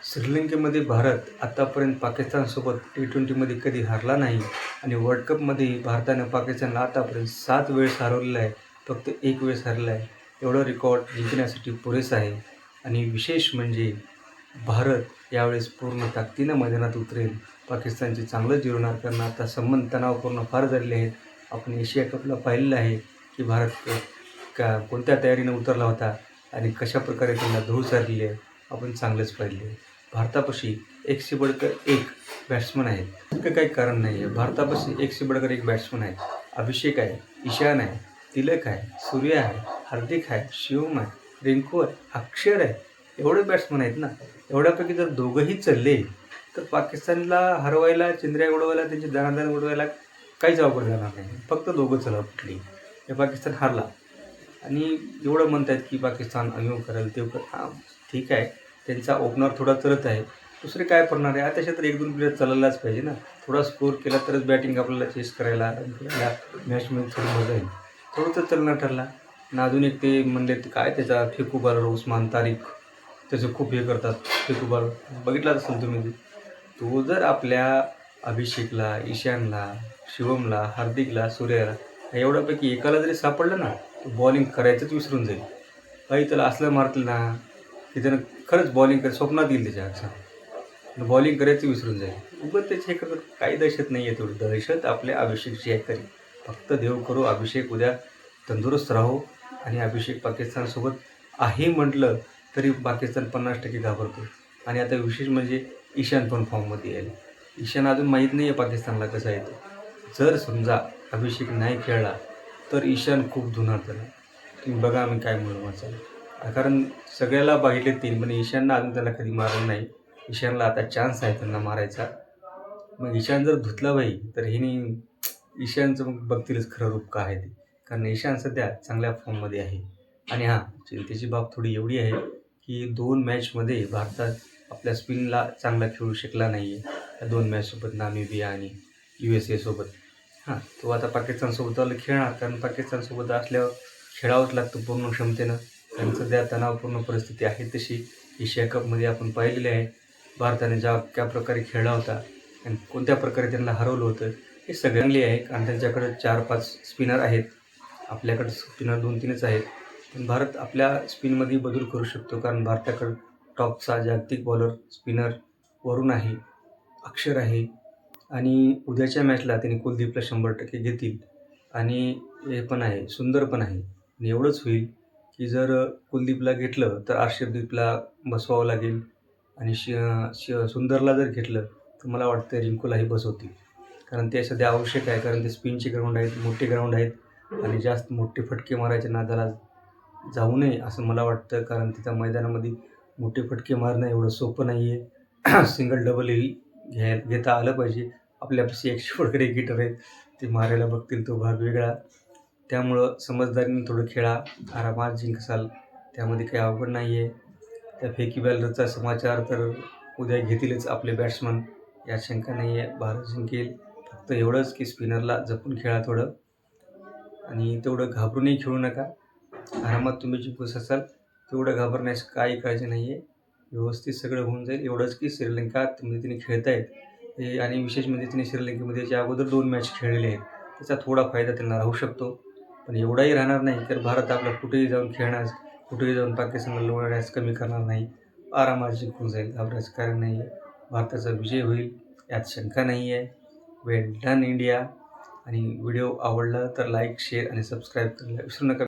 श्रीलंकेमध्ये भारत आतापर्यंत पाकिस्तानसोबत T20मध्ये कधी हरला नाही आणि वर्ल्ड कपमध्येही भारतानं पाकिस्तानला आतापर्यंत 7 वेळेस हरवलेलं आहे. फक्त 1 वेळेस हरलं आहे. एवढं रेकॉर्ड जिंकण्यासाठी पुरेसं आहे. आणि विशेष म्हणजे भारत यावेळेस पूर्ण ताकदीनं मैदानात उतरेल. पाकिस्तानचे चांगलं जिरवणार, कारण आता संबंध तणावपूर्ण फार झालेले आहेत. आपण एशिया कपला पाहिलेलं आहे की भारत कोणत्या तयारीनं उतरला होता आणि कशाप्रकारे त्यांना धूळ सारलेली आहे आपण चांगलंच पाहिले आहे. भारतापाशी एक से बढ़कर एक बॅट्समन आहेत. इतकं काही कारण नाही आहे. भारतापाशी एक से बढ़कर एक बॅट्समन आहेत. अभिषेक आहे, ईशान आहे, तिलक आहे, सूर्य आहे, हार्दिक आहे, शिवम आहे, रिंकू आहे, अक्षर आहे. एवढे बॅट्समन आहेत ना. एवढ्यापैकी जर दोघंही चालले तर पाकिस्तानला हरवायला, चिंद्र्या उडवायला, त्यांची दाणादाण उडवायला काहीच अवघड जाणार नाही. फक्त दोघं चला कुठली हे पाकिस्तान हारला. आणि एवढं म्हणतात की पाकिस्तान अयो करेल ते हां ठीक आहे, त्यांचा ओपनर थोडा चलत आहे. दुसरे काय करणार आहे, आता तर 1-2 प्लेयर चाललाच पाहिजे ना. थोडा स्कोर केला तरच बॅटिंग आपल्याला चेस करायला, रन करायला मॅचमध्ये थोडी मजा येईल. थोडं तर चालणार ठरला. आणि अजून एक ते म्हणले ते काय त्याचा फेकू बॉलर उस्मान तारिक, त्याचं खूप हे करतात फेकू बॉलर, बघितलाच असेल तुम्ही ते. तो जर आपल्या अभिषेकला, ईशानला, शिवमला, हार्दिकला, सूर्याला एवढ्यापैकी एकाला जरी सापडलं ना, तो बॉलिंग करायचंच विसरून जाईल. काही त्याला असलं मारतील ना की त्यानं खरंच बॉलिंग स्वप्नात येईल त्याच्या अक्षर बॉलिंग करायचं विसरून जाईल. उगाच त्याची हे करत काही दहशत नाही आहे. तेवढी दहशत आपल्या अभिषेकची आहे तरी. फक्त देव करो अभिषेक उद्या तंदुरुस्त राहो. आणि अभिषेक पाकिस्तानसोबत आहे म्हटलं तरी पाकिस्तान 50% घाबरतो. आणि आता विशेष म्हणजे ईशान पण फॉर्ममध्ये येईल. ईशान अजून माहीत नाही आहे पाकिस्तानला कसा येतो. जर समजा अभिषेक नाही खेळला तर ईशान खूप धुणार त्याला. तुम्ही बघा आम्ही काय म्हणू वाचाल. कारण सगळ्याला बघितले 3, पण ईशाननं अजून त्याला कधी मारलं नाही. ईशानला आता चान्स आहे त्यांना मारायचा. मग ईशान जर धुतला बाई तर हिने ईशानचं मग बघतीलच खरं रूप काय आहे ते. कारण ईशान सध्या चांगल्या फॉर्ममध्ये आहे. आणि हां, चिंतेची बाब थोडी एवढी आहे की 2 मॅचमध्ये भारतात आपल्या स्पिनला चांगला खेळू शकला नाही आहे. त्या 2 मॅचसोबत नामिबिया आणि USA सोबत. हां, तो आता पाकिस्तानसोबत आलं खेळणार, कारण पाकिस्तानसोबत असल्यावर खेळावंच लागतं पूर्ण क्षमतेनं. कारण सध्या तणावपूर्ण परिस्थिती आहे तशी. एशिया कपमध्ये आपण पाहिलेले आहे भारताने ज्या प्रकारे खेळला होता आणि कोणत्या प्रकारे त्यांना हरवलं होतं हे सगळ्यांनी आहे. कारण त्यांच्याकडं 4-5 स्पिनर आहेत. आपल्याकडं स्पिनर 2-3च आहेत. पण भारत आपल्या स्पिनमध्ये बदल करू शकतो, कारण भारताकडं टॉपचा जागतिक बॉलर स्पिनर वरुण आहे, अक्षर आहे. आणि उद्याच्या मॅचला त्यांनी कुलदीपला 100% घेतील. आणि हे पण आहे, सुंदर पण आहे. आणि एवढंच होईल की जर कुलदीपला घेतलं तर अर्शदीपला बसवावं लागेल. आणि सुंदरला जर घेतलं तर मला वाटतं रिंकूलाही बसवतील. कारण ते सध्या आवश्यक आहे, कारण ते स्पिनचे ग्राउंड आहेत, मोठे ग्राउंड आहेत. आणि जास्त मोठे फटके मारायच्या नादाला जाऊ नये असं मला वाटतं. कारण तिथं मैदानामध्ये मोठे फटके मारणं एवढं सोपं नाही आहे. सिंगल डबलही घेता आलं पाहिजे. आपल्यापाशी 100 वगैरे हिटर आहेत, ते मारायला बघतील तो भाग वेगळा. त्यामुळं समजदारीने थोडं खेळा, आरामात जिंकसाल, त्यामध्ये काही अवघड नाही आहे. त्या फेकी बॉलरचा समाचार तर उद्या घेतीलच आपले बॅट्समन, यात शंका नाही आहे. भारत जिंकेल. फक्त एवढंच की स्पिनरला जपून खेळा थोडं. आणि तेवढं घाबरूनही खेळू नका. आरामात तुम्ही जिंकू शकाल. तेवढं घाबरण्यास काही काळजी नाही आहे. व्यवस्थित सगळं होऊन जाईल. एवढंच की श्रीलंका तिने खेळत आहेत हे, आणि विशेष म्हणजे तिने श्रीलंकेमध्ये याच्या अगोदर 2 मॅच खेळलेले आहेत. त्याचा थोडा फायदा त्यांना राहू शकतो. पण एवढाही राहणार नाही, तर भारत आपला कुठेही जाऊन खेळण्यास, कुठेही जाऊन पाकिस्तानला लोळण्यास कमी करणार नाही. आरामात जिंकून जाईल. घाबरायचं कारण नाही आहे. भारताचा विजय होईल, यात शंका नाही आहे. वेल डन इंडिया. आणि व्हिडिओ आवडला तर लाईक, शेअर आणि सबस्क्राईब करायला विसरू नका.